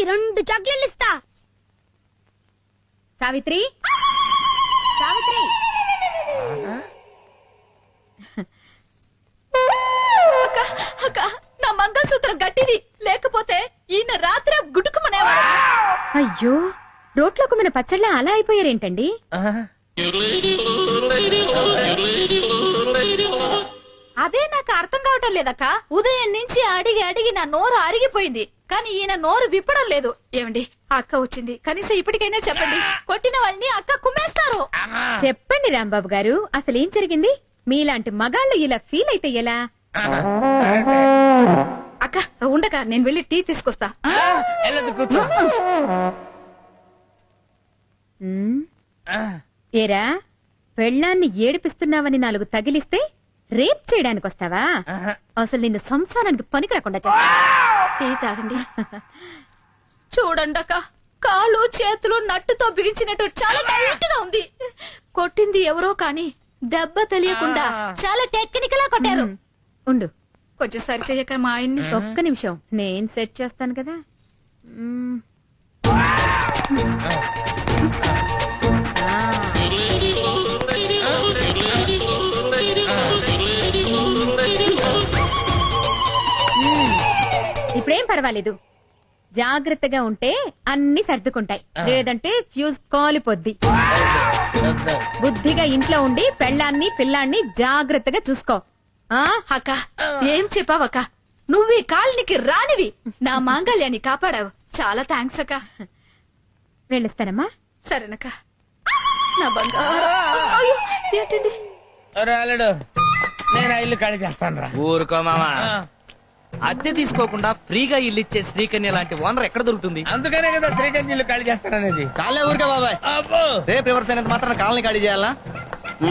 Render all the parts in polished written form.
నీకు 2 చాక్లెట్లు ఇస్తా. సావిత్రి, సావిత్రి. అక్క, నా మంగళసూత్రం గట్టిది, లేకపోతే ఈయన రాత్రి గుడుకుమనేవాడు. అయ్యో, రోట్లోకి మన పచ్చళ్ళ అలా అయిపోయారేంటండి? అదే నాకు అర్థం కావటం లేదక్క. ఉదయం నుంచి అడిగి అడిగి నా నోరు అరిగిపోయింది, కానీ ఈయన నోరు విప్పడం లేదు. ఏమండి, అక్క వచ్చింది, కనీసం ఇప్పటికైనా చెప్పండి. కొట్టిన వాళ్ళని అక్క కుమ్మేస్తారు. చెప్పండి రాంబాబు గారు, అసలేం జరిగింది? మీలాంటి మగాళ్ళు ఇలా ఫీల్ అయితే ఎలా? అక్క ఉండక నేను వెళ్ళి టీ తీసుకొస్తా. ఏరా, పెళ్ళాన్ని ఏడిపిస్తున్నావని 4 తగిలిస్తే రేప్ చేయడానికి వస్తావా? అసలు నిన్ను సంసారానికి పనికి రాకుండా చేస్తా. టీ తాగండి. చూడండి అక్క, కాళ్ళు చేతులు నట్టుతో బిగించినట్టు చాలా టైట్ గా ఉంది. కొట్టింది ఎవరో కాని దెబ్బ తెలియకుండా చాలా టెక్నికల్ గా కొట్టారు. ఉండు, కొంచెం సరి చెయ్యక మా ఆయన్ని. ఒక్క నిమిషం, నేను సెట్ చేస్తాను కదా. ఇప్పుడేం పర్వాలేదు, జాగ్రత్తగా ఉంటే అన్ని సర్దుకుంటాయి, లేదంటే ఫ్యూజ్ కాలిపోద్ది. బుద్ధిగా ఇంట్లో ఉండి పెళ్ళాన్ని పిల్లాన్ని జాగ్రత్తగా చూసుకో. అక్క ఏం చెప్పావక్క, నువ్వు ఈ కాలనికి రానివి, నా మాంగళ్యాన్ని కాపాడావు. చాలా థ్యాంక్స్ అక్క. వెళ్ళిస్తానమ్మా. సరేనక్క. నా బంగారు ఏంటండి రాలేడు, నేను ఇల్లు ఖాళీ చేస్తాను రా. ఊరుకో మామా, అద్దె తీసుకోకుండా ఫ్రీగా ఇల్లు ఇచ్చే శ్రీకన్య లాంటి ఓనర్ ఎక్కడ దొరుకుతుంది? అందుకనే కదా శ్రీకన్య ఇల్లు ఖాళీ చేస్తాననేది. కాలే ఊరికే బాబాయ్, రేపు రివర్స్ అయినంత మాత్రం కాలనీ ఖాళీ చేయాలా?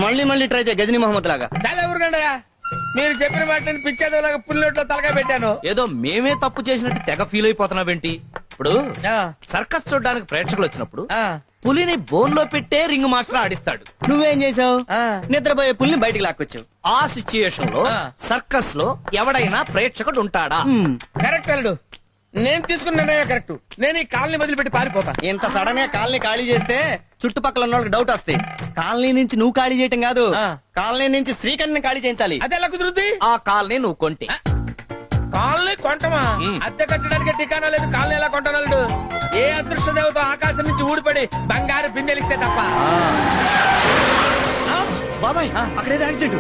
మళ్ళీ ట్రై చేయ గజనీ మహమ్మద్ లాగా. చాలా ఊరుకండయా, మీరు చెప్పిన మాటని పిచ్చేదోలాగా పుల్లొట్లో తలగా పెట్టాను. ఏదో మేమే తప్పు చేసినట్టు తెగ ఫీల్ అయిపోతున్నావేంటి? ఇప్పుడు సర్కస్ చూడడానికి ప్రేక్షకులు వచ్చినప్పుడు పులిని బోన్ లో పెట్టే రింగ్ మాస్టర్ ఆడిస్తాడు. నువ్వేం చేసావు? నిద్రపోయే పులిని బయటికి లాక్కొచ్చావు. ఆ సిచ్యుయేషన్ లో సర్కస్ లో ఎవడైనా ప్రేక్షకుడు ఉంటాడా? కరెక్ట్ అల్లుడు, నేను తీసుకున్న నిర్ణయం కరెక్ట్. నేను ఈ కాలనీ వదిలిపెట్టి పారిపోతా. ఇంత సడన్ గా కాలనీ ఖాళీ చేస్తే చుట్టుపక్కల ఉన్న వాళ్ళకి డౌట్ వస్తాయి. కాలనీ నుంచి నువ్వు ఖాళీ చేయటం కాదు, కాలనీ నుంచి శ్రీకన్యని ఖాళీ చేయించాలి. అది ఎలా కుదురుద్ది? ఆ కాలనీ నువ్వు కొంటే. కాలనీ కొంటమా? అద్దె కట్టడానికి ఠికానా లేదు, కాలనీ ఎలా కొంటానల్లుడు? ఏ అదృష్ట దేవత ఆకాశం నుంచి ఊడిపడి బంగారు బిందెలిస్తే తప్ప. బాబాయ్ అక్కడేదో యాక్సిడెంట్.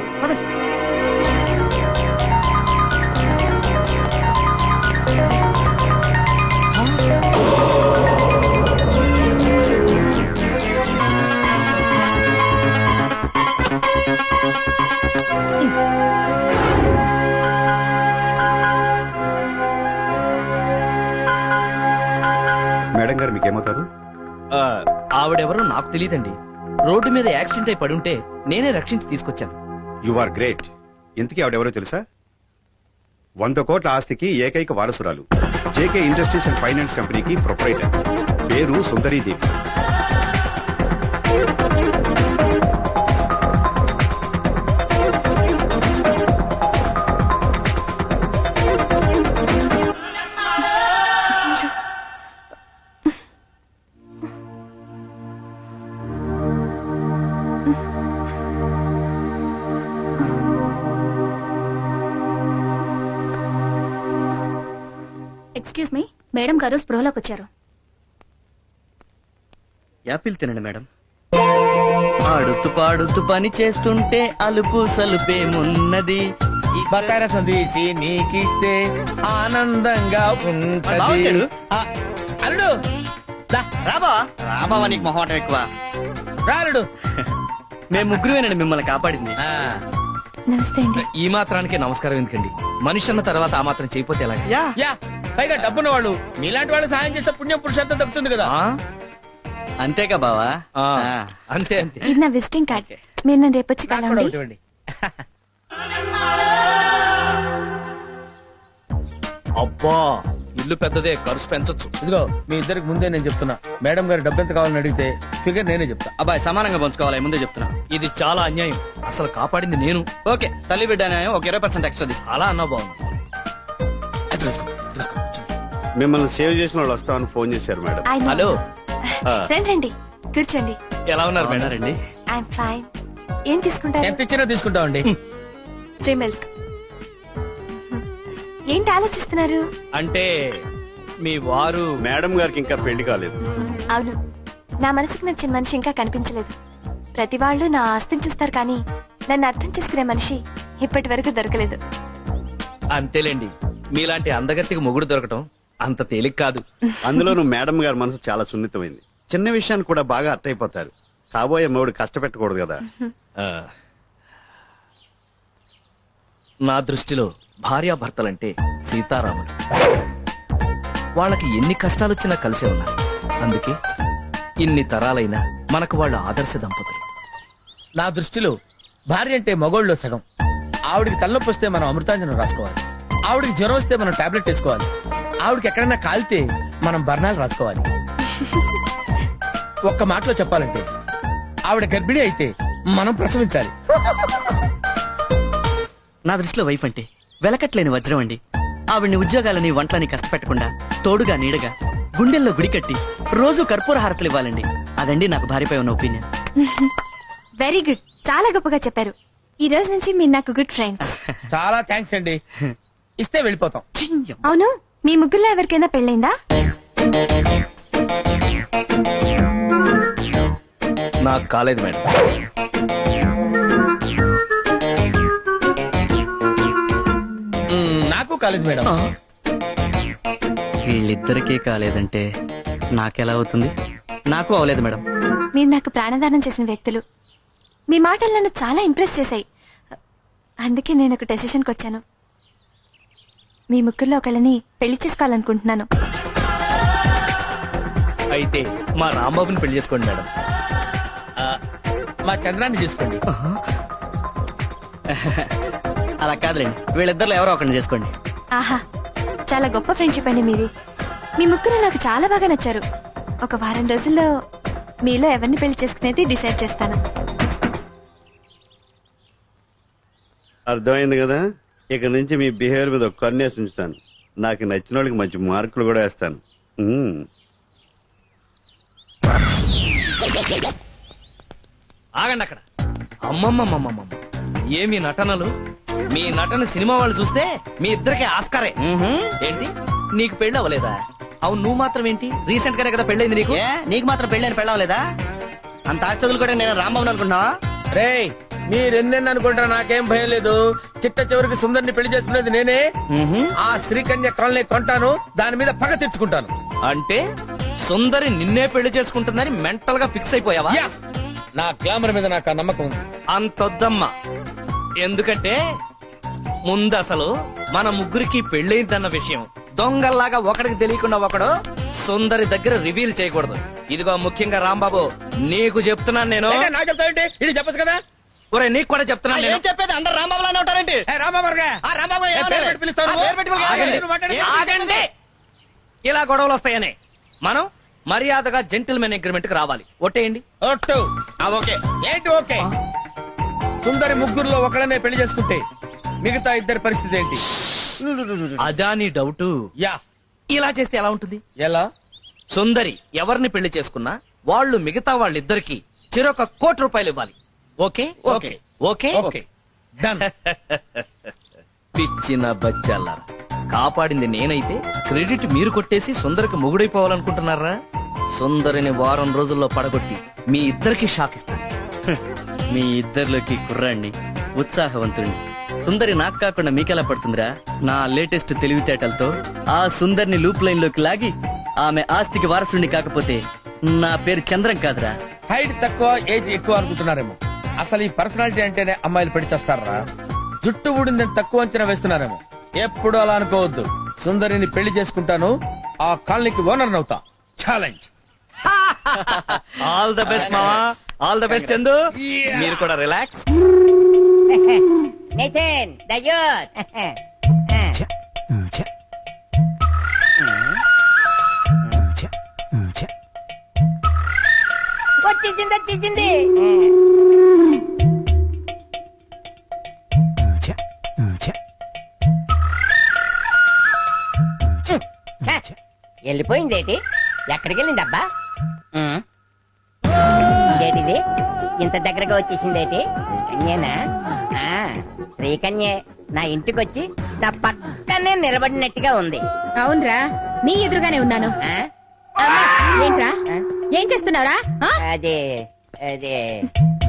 మేడం గారు మీకేమవుతారు? ఆవిడెవరో నాకు తెలియదండి. రోడ్డు మీద యాక్సిడెంట్ అయి పడుంటే నేనే రక్షించి తీసుకొచ్చాను. You are great. ఇంతకీ ఆవిడెవరో తెలుసా? 100 కోట్ల ఆస్తికి ఏకైక వారసురాలు. జేకే ఇండస్ట్రీస్ అండ్ ఫైనాన్స్ కంపెనీకి ప్రొపరైటర్. పేరు సుందరీదేవి. ఎక్స్క్యూజ్ మీ, మేడం గారు స్పృహలోకి వచ్చారు. యాపిల్ తినండి మేడం. ఆడుతూ పాడుతూ పని చేస్తుంటే అలుపు సలుపేమున్నది. బకార సందేశి నీకిస్తే ఆనందంగా ఉంటది. అల్లుడు రాబావా, నీకు మొహమాటం ఎక్కువ. రాలుడు, మేము ముగ్గురువేనండి మిమ్మల్ని కాపాడింది. నమస్తే అండి. ఈ మాత్రానికే నమస్కారం ఎందుకండి? మనిషి అన్న తర్వాత ఆ మాత్రం చేయపోతే ఎలా? యా పైగా డబ్బున్న వాళ్ళు మీలాంటి వాళ్ళు సాయం చేస్తే పుణ్యం పురుషార్థం దక్కుతుంది కదా. అంతేగా బావా? అంతే అంతే. ఇది నా విజిటింగ్ కార్డ్, మీరు నన్ను రేపొచ్చి కలవండి. అబ్బా, ఇల్లు పెద్దదే, ఖర్చు పెంచొచ్చు. ఇదిగో మీ ఇద్దరికి ముందే నేను చెప్తున్నా, మేడం గారు డబ్బు ఎంత కావాలని అడిగితే ఫిగర్ నేనే చెప్తా. అబ్బాయి సమానంగా పంచుకోవాలి, ముందే చెప్తున్నా. ఇది చాలా అన్యాయం. అసలు కాపాడింది నేను. ఓకే, తల్లి బిడ్డ న్యాయం, ఒక 20% ఎక్స్ట్రా తీసుకో. అలా అన్నా బాగుంది. మిమ్మల్ని సేవ్ చేసిన వాళ్ళు వస్తామని ఫోన్ చేశారు మేడం. I know. హలో రండి రండి కూర్చోండి. ఎలా ఉన్నారు మేడం? రండి. I'm fine. ఏం తీసుకుంటారు? ఎంత ఇచ్చినా తీసుకుంటామండి. 3 మిల్క్. ఏంటి ఆలోచిస్తున్నారు? అంటే మీ వారు మేడం గారికి ఇంకా పెళ్లి కాలేదు. అవును, నా మనసుకు నచ్చిన మనిషి ఇంకా కనిపించలేదు. ప్రతి వాళ్ళు నా ఆస్తిని చూస్తారు కానీ నన్ను అర్థం చేసుకునే మనిషి ఇప్పటి వరకు దొరకలేదు. అంతేలేండి, మీలాంటి అందగత్తికి మొగుడు దొరకటం అంత తేలిక కాదు. అందులోనూ మేడం గారి మనసు చాలా సున్నితమైంది. చిన్న విషయాన్ని కూడా బాగా అర్థమైపోతారు. కాబోయే మొగుడు కష్టపెట్టకూడదు కదా. ఆ, నా దృష్టిలో భార్యాభర్తలంటే సీతారాములు. వాళ్ళకి ఎన్ని కష్టాలొచ్చినా కలిసే ఉన్నారు. అందుకే ఇన్ని తరాలైనా మనకు వాళ్ళ ఆదర్శ దంపతులు. నా దృష్టిలో భార్య అంటే మగోళ్ళలో సగం. ఆవిడికి తలనొప్పి వస్తే మనం అమృతాంజనం రాసుకోవాలి. ఆవిడికి జ్వరం వస్తే మనం టాబ్లెట్ వేసుకోవాలి. ఆవిడకి ఎక్కడైనా కాలితే మనం బర్ణాలు రాసుకోవాలి. ఒక్క మాటలో చెప్పాలంటే ఆవిడ గర్భిణి అయితే మనం ప్రసవించాలి. నా దృష్టిలో వైఫ్ అంటే వెలకట్లేని వజ్రం అండి. ఆవిడ్ని ఉద్యోగాలని వంటలని కష్టపెట్టకుండా తోడుగా నీడగా గుండెల్లో గుడి కట్టి రోజు కర్పూర హారతలు ఇవ్వాలండి. అదండి నాకు భార్యపై ఉన్న ఒపీనియన్. వెరీ గుడ్, చాలా గొప్పగా చెప్పారు. ఈ రోజు నుంచి మీరు నాకు గుడ్ ఫ్రెండ్స్. చాలా థ్యాంక్స్ అండి. ఇస్తే వెళ్ళిపోతాం. అవును, మీ ముగ్గురులో ఎవరికైనా పెళ్ళైందా? నాకు కాలేదు మేడం. నాకు కాలేదు మేడం. వీళ్ళిద్దరికీ కాలేదంటే నాకెలా అవుతుంది? నాకు అవలేదు మేడం. మీరు నాకు ప్రాణదానం చేసిన వ్యక్తులు. మీ మాటలు నన్ను చాలా ఇంప్రెస్ చేశాయి. అందుకే నేను ఒక డెసిషన్కి వచ్చాను. మీ ముగ్గురులో ఒకళ్ళని పెళ్లి చేసుకోవాలనుకుంటున్నాను. అయితే మా రాంబాబుని పెళ్లి చేసుకోండి మేడం. మా చంద్రాన్ని తీసుకోండి. అలా కాదులేండి, వీళ్ళిద్దరిలో ఎవరో ఒకరిని చేసుకోండి. ఆహా, చాలా గొప్ప ఫ్రెండ్షిప్ అండి మీది. మీ ముగ్గురు నాకు చాలా బాగా నచ్చారు. ఒక వారం రోజుల్లో మీలో ఎవరిని పెళ్లి చేసుకునేది డిసైడ్ చేస్తాను. అర్థమైంది కదా. ఇక నుంచి మీ బిహేవియర్ మీద ఒక కన్నేసి ఉంచుతాను. నాకు నచ్చిన వాళ్ళకి మంచి మార్కులు కూడా వేస్తాను. ఆగండి అక్కడ. అమ్మమ్మమ్మమ్మమ్మ, ఏమి నటనలు! మీ నటన సినిమా వాళ్ళు చూస్తే మీ ఇద్దరికి ఆస్కారే. ఏంటి, నీకు పెళ్లి అవ్వలేదా? అవును, నువ్వు మాత్రం ఏంటి, రీసెంట్ గానే కదా పెళ్ళైంది నీకు. నీకు మాత్రం పెళ్ళని పెళ్ళవలేదా? అంత ఆస్తులు కూడా నేను రాంబాబు అనుకుంటున్నా. రేయ్, మీరెన్నెన్ని అనుకుంటా నాకేం భయం లేదు. చిట్ట చివరికి సుందర్ని పెళ్లి చేసుకునేది నేనే. ఆ శ్రీకన్య కాలనీ కొంటాను, దాని మీద పగ తెచ్చుకుంటాను. అంటే సుందరి నిన్నే పెళ్లి చేసుకుంటుందని మెంటల్ గా ఫిక్స్ అయిపోయావా? యా, నా గ్లామర్ మీద నాకు ఆ నమ్మకం ఉంది. అంతొద్దమ్మా. ఎందుకంటే ముందు అసలు మన ముగ్గురికి పెళ్ళైందన్న విషయం దొంగల్లాగా ఒకడికి తెలియకుండా ఒకడు సుందరి దగ్గర రివీల్ చేయకూడదు. ఇదిగో ముఖ్యంగా రాంబాబు, నీకు చెప్తున్నాను నేను. అయితే నాకు చెప్తావేంటి? ఇది చెప్పచ్చు కదా. ఒరే, నీకు కూడా చెప్తున్నాను నేను. ఏం చెప్పేది? అందరు రాంబాబులానే ఉంటారేంటి? ఆగండి. ఇలా గొడవలు వస్తాయని మనం మర్యాదగా జెంటిల్మెన్ అగ్రిమెంట్ కి రావాలి. ఒట్టేయండి. ఒట్టు. ఓకే. ఏంటి ఓకే? సుందరి ముగ్గురులో ఒకళ్ళనే పెళ్లి చేసుకుంటే మిగతా ఇద్దరి పరిస్థితి ఏంటి? అదా నీ డౌట్? యా. ఇలా చేస్తే ఎలా ఉంటుంది? ఎలా? సుందరి ఎవరిని పెళ్లి చేసుకున్నా వాళ్ళు మిగతా వాళ్ళిద్దరికి చెరొక ₹1,00,00,000 ఇవ్వాలి. Okay okay. Okay okay. Done. పిచ్చిన బచ్చాల కాపాడింది నేనైతే క్రెడిట్ మీరు కొట్టేసి సుందరికి మొగుడైపోవాలనుకుంటున్నారా? సుందరిని వారం రోజుల్లో పడగొట్టి మీ ఇద్దరికి షాక్ ఇస్తాను. మీ ఇద్దరిలోకి కుర్రాణ్ణి, ఉత్సాహవంతుణ్ణి. సుందరి నాకు కాకుండా మీకెలా పడుతుందిరా? నా లేటెస్ట్ తెలివితేటలతో ఆ సుందరిని లూప్ లైన్ లోకి లాగి ఆమె ఆస్తికి వారసుడిని కాకపోతే నా పేరు చంద్రం కాదురా. హైట్ తక్కువ, ఏజ్ ఎక్కువ అనుకుంటున్నారేమో. అసలు ఈ పర్సనాలిటీ అంటేనే అమ్మాయిలు పెళ్లి చేస్తారా? జుట్టు ఊడిందని తక్కువ అంచనా వేస్తున్నారేమో. ఎప్పుడు అలా అనుకోవద్దు. సుందరిని పెళ్లి చేసుకుంటాను, ఆ కాలనీకి ఓనర్ అవుతా. ఛాలెంజ్. ఆల్ ద బెస్ట్ మావా, ఆల్ ద బెస్ట్ చందు. మీరు కూడా రిలాక్స్. Nathan, the youth. వచ్చేసింది. ఛ, వెళ్ళిపోయిందేటి? ఎక్కడికి వెళ్ళిందబ్బా? ఇదేటిది ఇంత దగ్గరగా వచ్చేసిందేటి? శ్రీకన్యేనా? శ్రీకన్యే నా ఇంటికొచ్చి నా పక్కనే నిలబడినట్టుగా ఉంది. అవునరా, నీ ఎదురుగానే ఉన్నాను. ఆ? ఏంట్రా, ఏం చేస్తున్నావురా? అదే అదే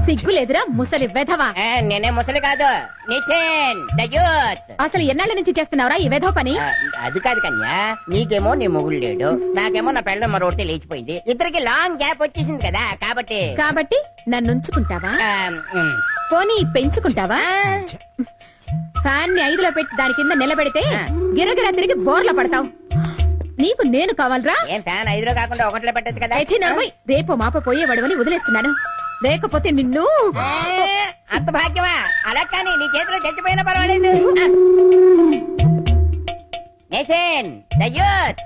సిగ్గు లేదురా ముసలి వెధవా. నేనే ముసలి కాదు, నితిన్ ద యూత్. అసలు ఎన్నాళ్ళ నుంచి చేస్తున్నావురా ఈ వెధవ పని? అది కాదు కన్యా, నీకేమో నీ మొగుడు లేడు, నాకేమో నా పెళ్ళ మరొకటి లేచిపోయింది. ఇద్దరికి లాంగ్ గ్యాప్ వచ్చేసింది కదా, కాబట్టి నన్ను ఉంచుకుంటావా? ఉమ్. పోనీ పెంచుకుంటావా? ఫ్యాన్ ని 5లో పెట్టి దాని కింద నిలబెడితే గిరగిరా తిరిగి బోర్ల పడతావు. నీకు నేను కావాలరా? ఏం ఫ్యాన్ 5లో కాకుండా 1లో పెట్టచ్చు కదా? రేపు మాప పోయేవాడవని వదిలేస్తున్నాను, లేకపోతే నిన్ను. అంత భాగ్యమా? అలా కానీ నీ చేతిలో చచ్చిపోయినా పర్వాలేదు. Nitin the youth